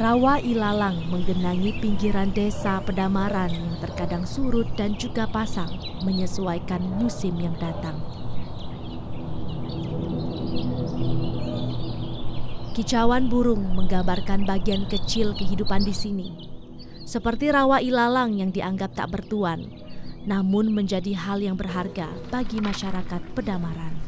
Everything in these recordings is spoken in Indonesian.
Rawa ilalang menggenangi pinggiran desa Pedamaran yang terkadang surut dan juga pasang menyesuaikan musim yang datang. Kicauan burung menggambarkan bagian kecil kehidupan di sini. Seperti rawa ilalang yang dianggap tak bertuan, namun menjadi hal yang berharga bagi masyarakat Pedamaran.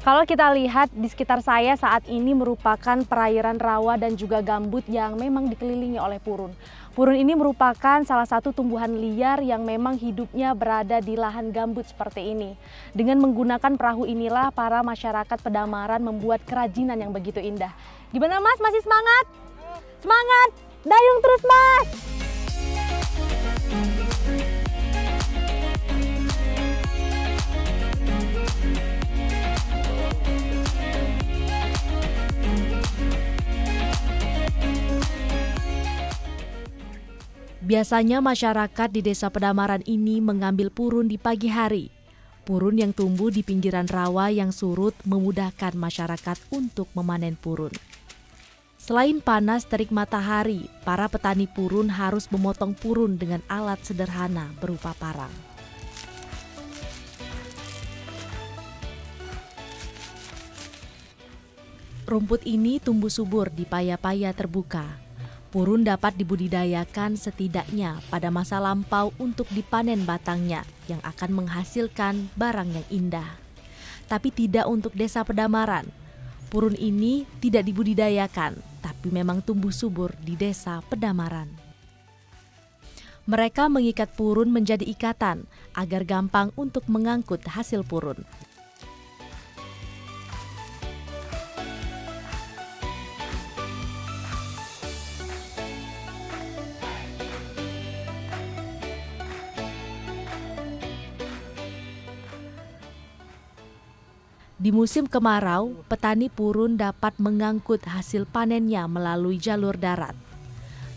Kalau kita lihat di sekitar saya saat ini merupakan perairan rawa dan juga gambut yang memang dikelilingi oleh purun. Purun ini merupakan salah satu tumbuhan liar yang memang hidupnya berada di lahan gambut seperti ini. Dengan menggunakan perahu inilah para masyarakat Pedamaran membuat kerajinan yang begitu indah. Gimana Mas, masih semangat? Semangat! Dayung terus Mas! Biasanya masyarakat di desa Pedamaran ini mengambil purun di pagi hari. Purun yang tumbuh di pinggiran rawa yang surut memudahkan masyarakat untuk memanen purun. Selain panas terik matahari, para petani purun harus memotong purun dengan alat sederhana berupa parang. Rumput ini tumbuh subur di paya-paya terbuka. Purun dapat dibudidayakan setidaknya pada masa lampau untuk dipanen batangnya yang akan menghasilkan barang yang indah. Tapi tidak untuk desa Pedamaran. Purun ini tidak dibudidayakan, tapi memang tumbuh subur di desa Pedamaran. Mereka mengikat purun menjadi ikatan agar gampang untuk mengangkut hasil purun. Di musim kemarau, petani purun dapat mengangkut hasil panennya melalui jalur darat.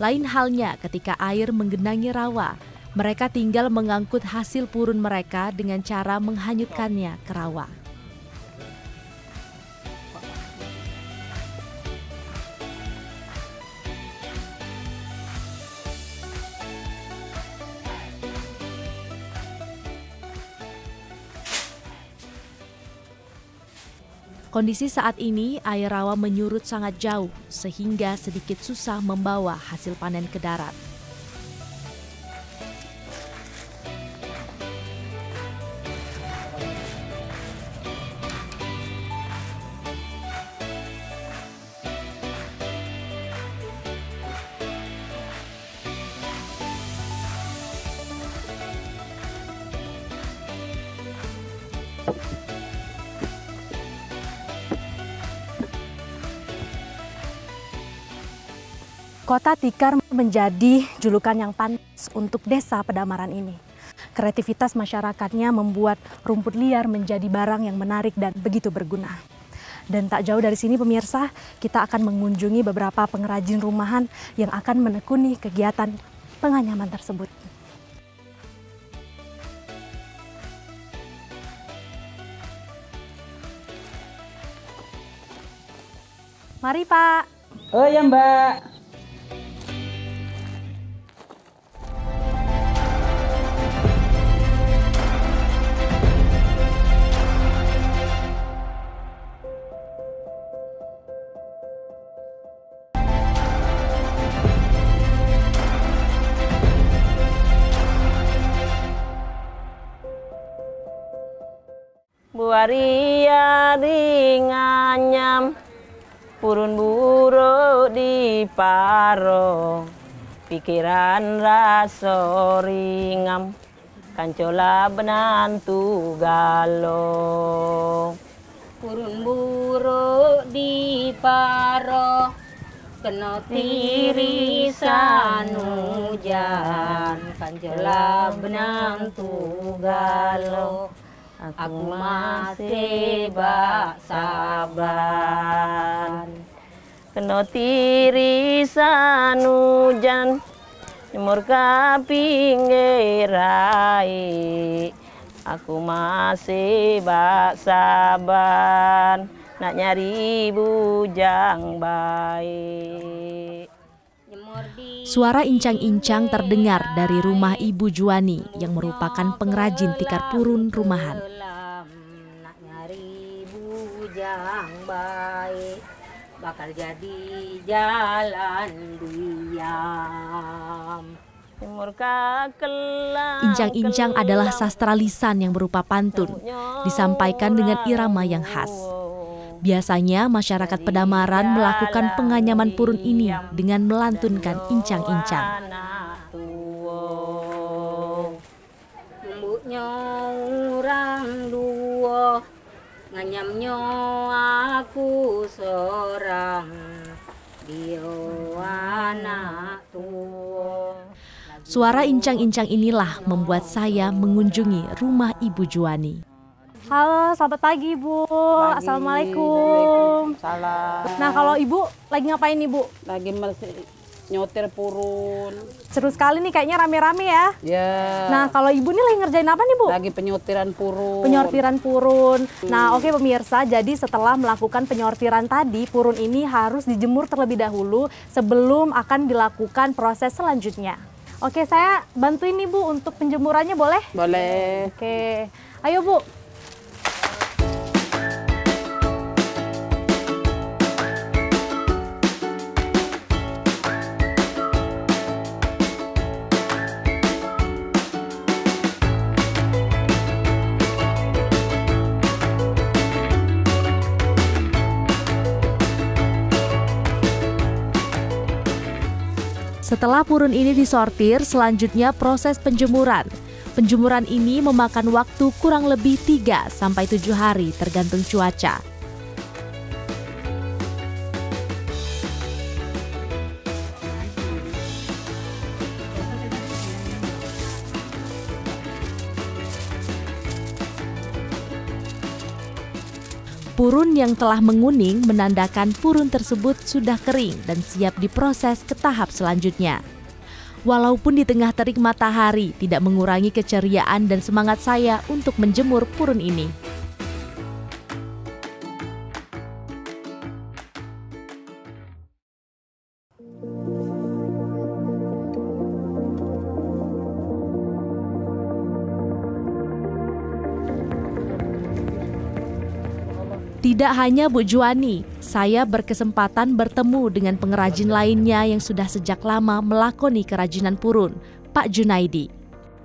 Lain halnya ketika air menggenangi rawa, mereka tinggal mengangkut hasil purun mereka dengan cara menghanyutkannya ke rawa. Kondisi saat ini air rawa menyurut sangat jauh sehingga sedikit susah membawa hasil panen ke darat. Kota tikar menjadi julukan yang pantas untuk desa Pedamaran ini. Kreativitas masyarakatnya membuat rumput liar menjadi barang yang menarik dan begitu berguna. Dan tak jauh dari sini pemirsa, kita akan mengunjungi beberapa pengrajin rumahan yang akan menekuni kegiatan penganyaman tersebut. Mari Pak. Oh ya Mbak. hari-hari nganyam, purun buruk di paro, pikiran raso ringam, kancola benantu galo. Purun buruk di paro, kena tirisan hujan, kancola benang tugalo. Aku masih bak sabar. Kena tirisan hujan, nyemur ka pinggir rai. Aku masih bak sabar, nak nyari bujang baik. Suara incang-incang terdengar dari rumah Ibu Juwani yang merupakan pengrajin tikar purun rumahan. Nak nyari bujang baik, bakal jadi jalan diam. Incang-incang adalah sastra lisan yang berupa pantun, disampaikan dengan irama yang khas. Biasanya masyarakat pedamaran melakukan penganyaman purun ini dengan melantunkan incang-incang. Tumbuknya orang dua, nganyamnya aku seorang, dia anak tua. Suara incang-incang inilah membuat saya mengunjungi rumah Ibu Juwani. Halo, selamat pagi Ibu. Assalamualaikum. Salam. Nah, kalau Ibu lagi ngapain Ibu? Lagi nyotir purun. Seru sekali nih, kayaknya rame-rame ya. Ya. Nah, kalau Ibu nih lagi ngerjain apa nih Bu? Lagi penyortiran purun. Penyortiran purun. Nah, oke pemirsa, jadi setelah melakukan penyortiran tadi, purun ini harus dijemur terlebih dahulu sebelum akan dilakukan proses selanjutnya. Oke, saya bantuin nih Bu untuk penjemurannya, boleh? Boleh. Oke, ayo Bu. Setelah purun ini disortir, selanjutnya proses penjemuran. Penjemuran ini memakan waktu kurang lebih 3-7 hari tergantung cuaca. Purun yang telah menguning menandakan purun tersebut sudah kering dan siap diproses ke tahap selanjutnya. Walaupun di tengah terik matahari, tidak mengurangi keceriaan dan semangat saya untuk menjemur purun ini. Tidak hanya Bu Juwani, saya berkesempatan bertemu dengan pengrajin lainnya yang sudah sejak lama melakoni kerajinan purun, Pak Junaidi.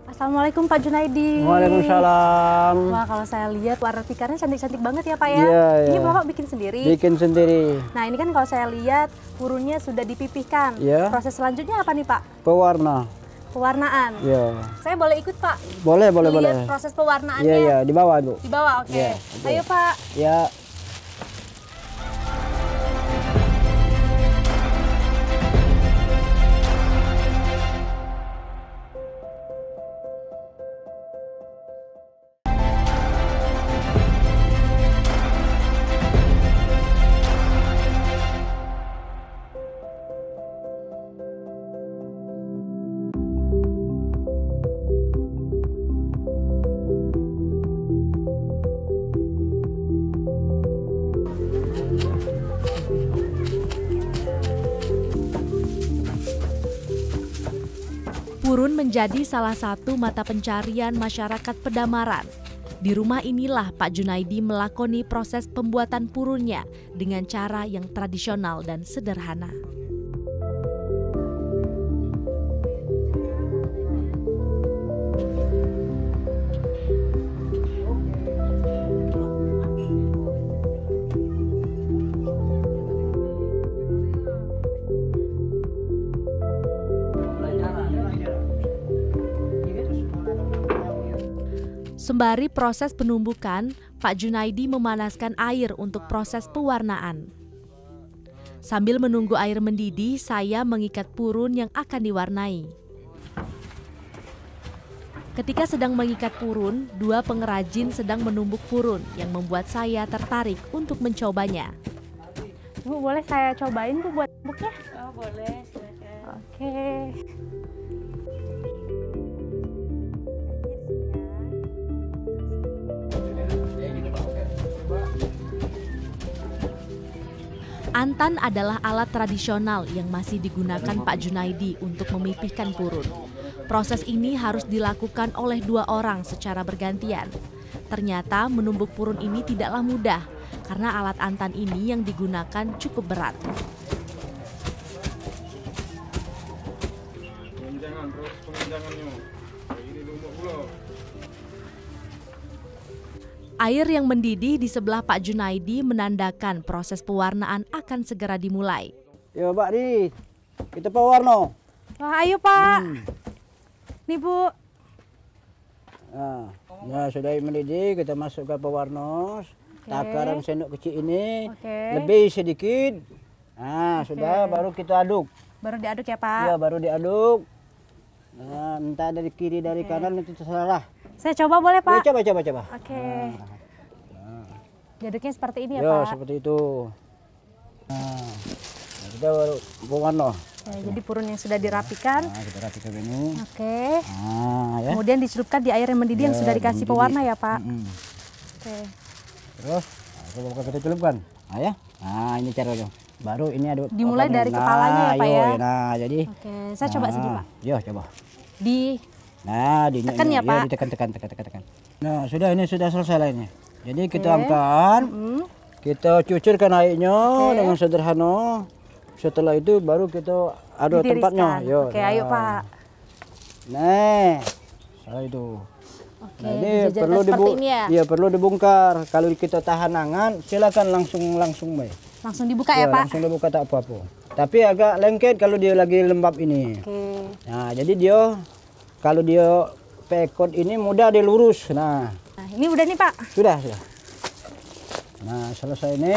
Assalamualaikum Pak Junaidi. Waalaikumsalam. Wah, kalau saya lihat warna tikarnya cantik-cantik banget ya Pak ya. Iya, Ini iya. Bapak bikin sendiri? Bikin sendiri. Nah, ini kan kalau saya lihat purunnya sudah dipipihkan. Iya. Proses selanjutnya apa nih Pak? Pewarna. Pewarnaan. Iya. Saya boleh ikut Pak? Boleh, boleh, Lihat boleh. proses pewarnaannya. Iya, iya, di bawah, Bu. Di bawah, oke. Iya, oke. Ayo Pak. Ya. Purun menjadi salah satu mata pencarian masyarakat pedamaran. Di rumah inilah Pak Junaidi melakoni proses pembuatan purunnya dengan cara yang tradisional dan sederhana. Sembari proses penumbukan, Pak Junaidi memanaskan air untuk proses pewarnaan. Sambil menunggu air mendidih, saya mengikat purun yang akan diwarnai. Ketika sedang mengikat purun, dua pengrajin sedang menumbuk purun yang membuat saya tertarik untuk mencobanya. Bu, boleh saya cobain Bu buat numbuknya? Oh, boleh, silakan. Oke. Antan adalah alat tradisional yang masih digunakan Pak Junaidi untuk memipihkan purun. Proses ini harus dilakukan oleh dua orang secara bergantian. Ternyata menumbuk purun ini tidaklah mudah karena alat antan ini yang digunakan cukup berat. Air yang mendidih di sebelah Pak Junaidi menandakan proses pewarnaan akan segera dimulai. Yo, Pak Di, kita pewarna. Wah, ayo Pak. Nih Bu. Nah, ya sudah mendidih, kita masukkan pewarna. Takaran sendok kecil ini lebih sedikit. Nah, sudah baru kita aduk. Baru diaduk ya Pak? Ya, baru diaduk. Nah, entah dari kiri dari kanan itu terserah. Saya coba boleh Pak? Ya, coba. Oke. Diaduknya seperti ini ya Ya, Pak? seperti itu. Nah, kita baru pewarna. Ya, jadi purun yang sudah dirapikan. Nah, kita rapikan ini. Oke. Nah, ya. Kemudian dicelupkan di air yang mendidih yang sudah dikasih pewarna ya Pak? Oke. Terus, coba kita celupkan. Nah, ya. Nah, ini caranya. Baru ini ada Dimulai dari kepalanya ya Pak ya? Nah, jadi. Oke, saya coba sini Pak. Yo, coba. Nah, ditekan ya Pak? Ditekan. Nah, sudah ini sudah selesai lah ini. Jadi kita angkat, kita cucurkan airnya dengan sederhana. Setelah itu baru kita aduk tempatnya. Yo, Oke, ayo Pak. Nah, salah itu. Oke, Nah, ini perlu dibongkar. Kalau kita tahan angan, silakan langsung baik. Langsung dibuka ya Pak? Langsung dibuka tak apa-apa. Tapi agak lengket kalau dia lagi lembab ini. Oke. Nah, jadi dia kalau dia pekot ini mudah dilurus. Nah, ini udah nih Pak? Sudah. Nah, selesai ini.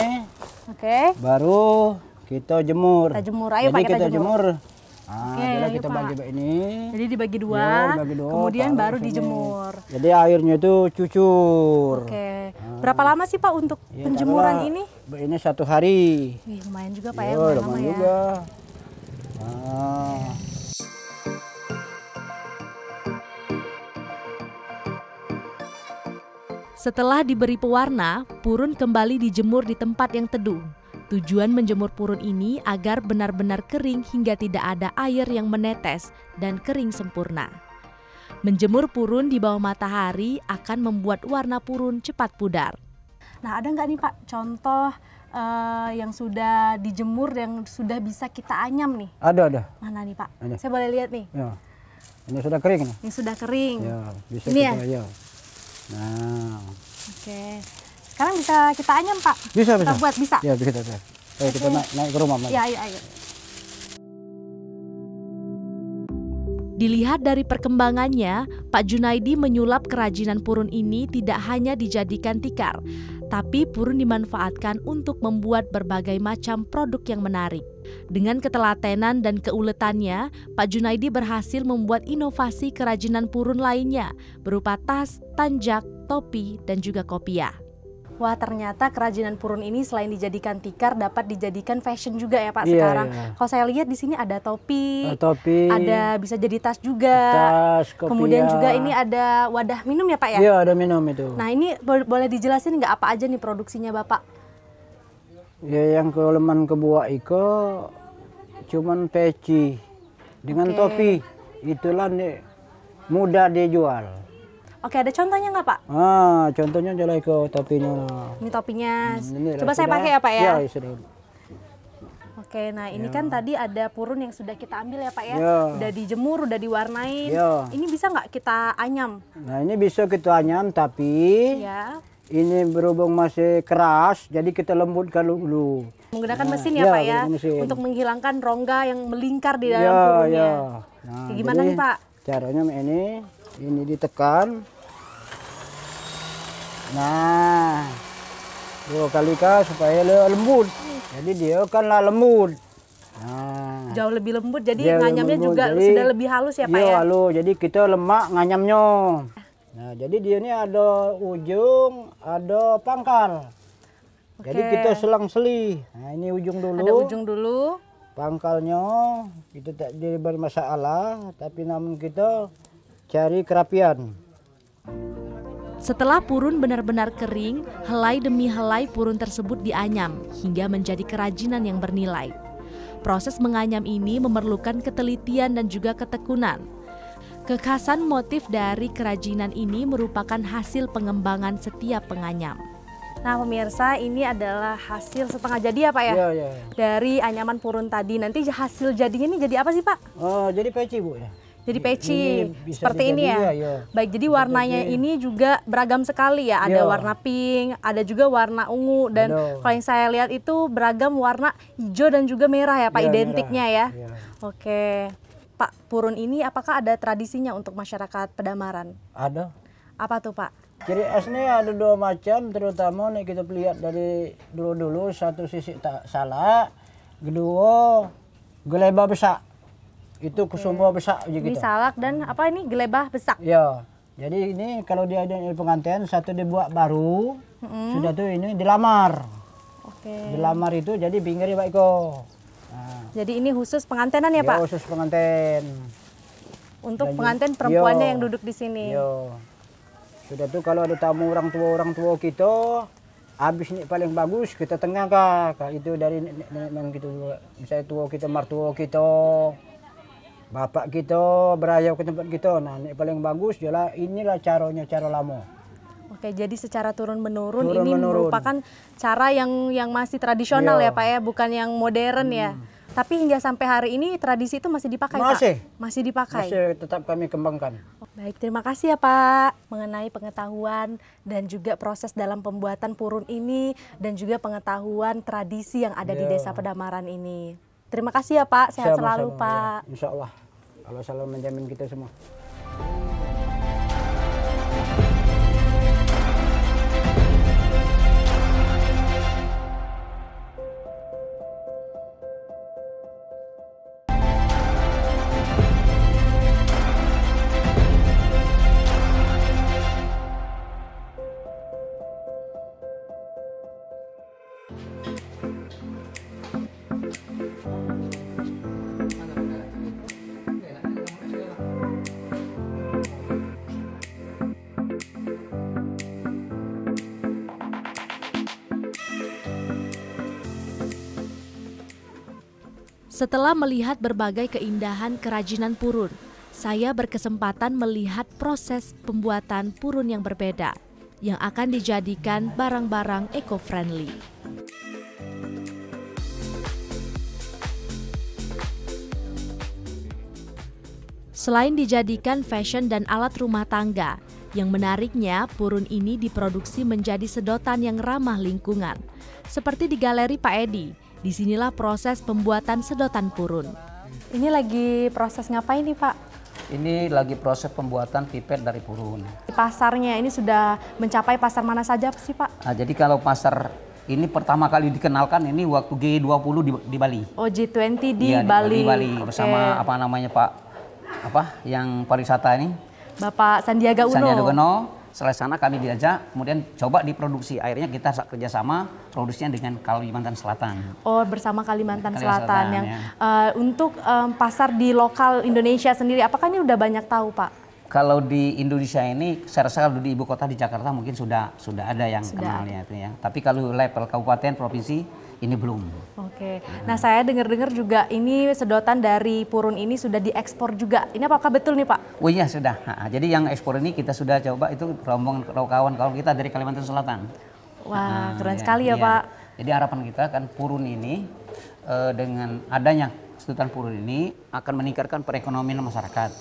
Oke. Baru kita jemur. Kita jemur. Ayo jadi Pak, kita jemur. Nah, Oke, jadi ayo, kita Pak. bagi ini. Jadi dibagi dua, Ya, dibagi dua, kemudian taruh baru sini. dijemur. Jadi airnya itu cucur. Oke. Berapa lama sih Pak untuk Ya, penjemuran ini? Ini 1 hari. Wih, lumayan juga Pak ya, Ya, lumayan lama lumayan ya. juga. Nah. Setelah diberi pewarna, purun kembali dijemur di tempat yang teduh. Tujuan menjemur purun ini agar benar-benar kering hingga tidak ada air yang menetes dan kering sempurna. Menjemur purun di bawah matahari akan membuat warna purun cepat pudar. Nah, ada nggak nih Pak contoh yang sudah dijemur yang sudah bisa kita anyam nih? Ada. Mana nih Pak? Ada. Saya boleh lihat nih. Ya. Ini sudah kering nih. Yang sudah kering. Ya, bisa Ini kita ya. Nah. Oke. Sekarang bisa kita anyam Pak? Bisa. Kita buat bisa? Ya, bisa. Ayo kita naik ke rumah. Ya, ayo. Dilihat dari perkembangannya, Pak Junaidi menyulap kerajinan purun ini tidak hanya dijadikan tikar, tapi purun dimanfaatkan untuk membuat berbagai macam produk yang menarik. Dengan ketelatenan dan keuletannya, Pak Junaidi berhasil membuat inovasi kerajinan purun lainnya berupa tas, tanjak, topi, dan juga kopiah. Wah, ternyata kerajinan purun ini selain dijadikan tikar dapat dijadikan fashion juga ya Pak sekarang. Kalau saya lihat di sini ada topi, ada bisa jadi tas juga. Tas, kopiah. Kemudian juga ini ada wadah minum ya Pak ya? Iya, ada minum itu. Nah, ini boleh dijelasin nggak apa aja nih produksinya Bapak? Ya, yang kelemahan kebuah itu cuman peci dengan topi. Itulah nih mudah dijual. Oke, ada contohnya nggak Pak? Ah, contohnya jalan ke topinya. Ini topinya. Ini Coba saya sudah. pakai ya Pak ya? Ya, sudah. Oke, nah ini kan tadi ada purun yang sudah kita ambil ya Pak ya? Ya. Udah dijemur, udah diwarnain. Ya. Ini bisa nggak kita anyam? Nah, ini bisa kita anyam, tapi Ya. ini berhubung masih keras, jadi kita lembutkan dulu. Menggunakan Nah, mesin ya Pak ya? menggunakan mesin. Untuk menghilangkan rongga yang melingkar di dalam Ya, purunnya. ya. Nah, Kayak gimana jadi nih Pak? Caranya ini ditekan. Nah, 2 kali kah supaya lembut. Jadi dia kan lah lembut. Nah, Jauh lebih lembut, jadi dia nganyamnya lembut. juga Jadi, sudah lebih halus ya Pak iya, ya? halus. Jadi kita lemak nganyamnya. Nah, jadi dia ini ada ujung, ada pangkal. Jadi kita selang-seli. Nah, ini ujung dulu. Ada ujung dulu. Pangkalnya kita tak jadi bermasalah, tapi namun kita cari kerapian. Setelah purun benar-benar kering, helai demi helai purun tersebut dianyam hingga menjadi kerajinan yang bernilai. Proses menganyam ini memerlukan ketelitian dan juga ketekunan. Kekhasan motif dari kerajinan ini merupakan hasil pengembangan setiap penganyam. Nah pemirsa, ini adalah hasil setengah jadi ya Pak ya? Iya, iya. Dari anyaman purun tadi. Nanti hasil jadinya ini jadi apa sih Pak? Oh, jadi peci Bu. Jadi peci, Ini bisa seperti ini ya? iya. Baik, jadi warnanya ini juga beragam sekali ya. Ada Iya. warna pink, ada juga warna ungu. Dan Ada. kalau yang saya lihat itu beragam warna hijau dan juga merah ya Pak, Iya, identiknya ya? merah. Iya. Oke. Pak, purun ini apakah ada tradisinya untuk masyarakat Pedamaran? Ada. Apa tuh Pak? Ciri khasnya ada 2 macam, terutama nih kita lihat dari dulu-dulu, satu sisi tak salah, kedua geleba besak. Itu kusumba besak aja Ini gitu. salak dan apa ini gelebah besak. Ya, jadi ini kalau dia ada di pengantin, satu dibuat baru, sudah tuh ini dilamar. Oke. Dilamar itu jadi pinggirnya Pak Iko. Nah, Jadi ini khusus pengantenan ya Pak? khusus pengantin. Untuk Dan pengantin juga- perempuannya iya. yang duduk di sini. Yo. Sudah tuh kalau ada tamu orang tua kita, habis ini paling bagus kita tengah kak. Itu dari nenek kita, misalnya tua kita, mertua kita, bapak kita berayau ke tempat kita. Nah, ini paling bagus jelah inilah cara lama. Oke, jadi secara turun-menurun ini Turun-menurun. merupakan cara yang masih tradisional Iya. ya Pak ya, bukan yang modern ya. Tapi hingga sampai hari ini tradisi itu masih dipakai Masih. Pak? Masih dipakai? Masih tetap kami kembangkan. Baik, terima kasih ya Pak mengenai pengetahuan dan juga proses dalam pembuatan purun ini dan juga pengetahuan tradisi yang ada di Iya. Desa Pedamaran ini. Terima kasih ya Pak, sehat selalu Sama-sama, Pak. ya. Insya Allah. Allah selalu menjamin kita semua. Setelah melihat berbagai keindahan kerajinan purun, saya berkesempatan melihat proses pembuatan purun yang berbeda, yang akan dijadikan barang-barang eco-friendly. Selain dijadikan fashion dan alat rumah tangga, yang menariknya purun ini diproduksi menjadi sedotan yang ramah lingkungan. Seperti di Galeri Pak Edi, disinilah proses pembuatan sedotan purun. Ini lagi proses ngapain nih Pak? Ini lagi proses pembuatan pipet dari purun. Pasarnya ini sudah mencapai pasar mana saja sih Pak? Nah, jadi kalau pasar ini pertama kali dikenalkan ini waktu G20 di Bali. Oh, G20 di Iya, Bali. Di Bali Oke. bersama apa namanya Pak? Apa yang pariwisata ini? Bapak Sandiaga Uno. Sandiaga Uno. Setelah sana kami diajak, kemudian coba diproduksi. Akhirnya kita kerjasama produksinya dengan Kalimantan Selatan. Oh, bersama Kalimantan Kalimantan Selatan Selatan, yang ya. Untuk pasar di lokal Indonesia sendiri, apakah ini udah banyak tahu Pak? Kalau di Indonesia ini, saya rasa kalau di ibu kota di Jakarta mungkin sudah ada yang kenalnya itu ya. Tapi kalau level kabupaten, provinsi ini belum. Oke. Nah, saya dengar-dengar juga ini sedotan dari purun ini sudah diekspor juga. Ini apakah betul nih Pak? Oh iya sudah. Jadi yang ekspor ini kita sudah coba itu rombongan kawan-kawan kita dari Kalimantan Selatan. Wah, keren Iya, sekali ya iya. Pak. Jadi harapan kita kan purun ini dengan adanya sedotan purun ini akan meningkatkan perekonomian masyarakat.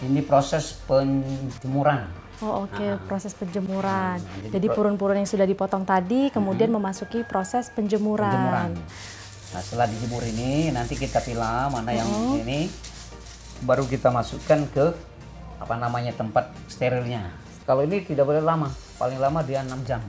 Ini proses penjemuran. Oh oke, proses penjemuran. jadi Jadi purun-purun yang sudah dipotong tadi kemudian memasuki proses penjemuran. Nah setelah dijemur ini nanti kita pilah mana yang ini, baru kita masukkan ke tempat sterilnya. Kalau ini tidak boleh lama, paling lama dia 6 jam.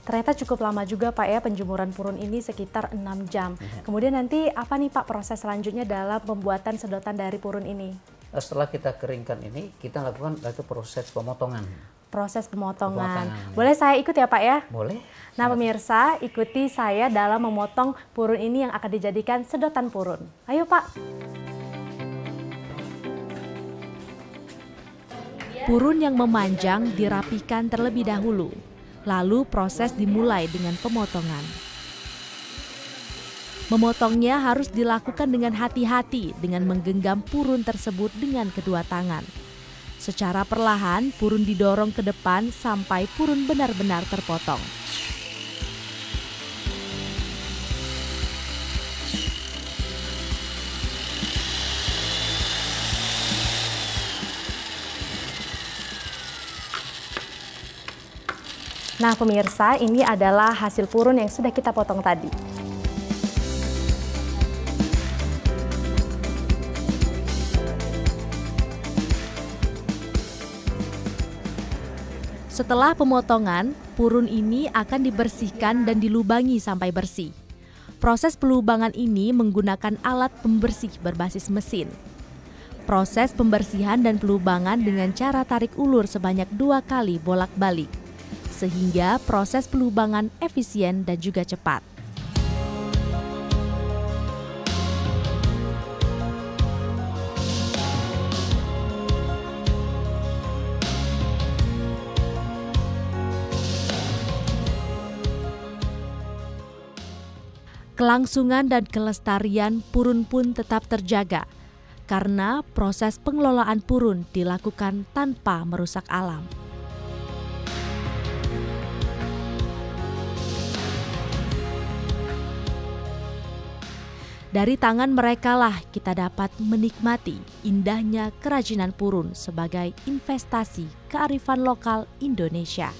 Ternyata cukup lama juga Pak ya penjemuran purun ini sekitar 6 jam. Kemudian nanti apa nih Pak proses selanjutnya dalam pembuatan sedotan dari purun ini? Setelah kita keringkan ini, kita lakukan itu proses pemotongan. Proses pemotongan. Boleh saya ikut ya Pak ya? Boleh. Nah pemirsa, ikuti saya dalam memotong purun ini yang akan dijadikan sedotan purun. Ayo Pak. Purun yang memanjang dirapikan terlebih dahulu, lalu proses dimulai dengan pemotongan. Memotongnya harus dilakukan dengan hati-hati dengan menggenggam purun tersebut dengan kedua tangan. Secara perlahan, purun didorong ke depan sampai purun benar-benar terpotong. Nah pemirsa, ini adalah hasil purun yang sudah kita potong tadi. Setelah pemotongan, purun ini akan dibersihkan dan dilubangi sampai bersih. Proses pelubangan ini menggunakan alat pembersih berbasis mesin. Proses pembersihan dan pelubangan dengan cara tarik ulur sebanyak 2 kali bolak-balik, sehingga proses pelubangan efisien dan juga cepat. Kelangsungan dan kelestarian purun pun tetap terjaga karena proses pengelolaan purun dilakukan tanpa merusak alam. Dari tangan merekalah kita dapat menikmati indahnya kerajinan purun sebagai investasi kearifan lokal Indonesia.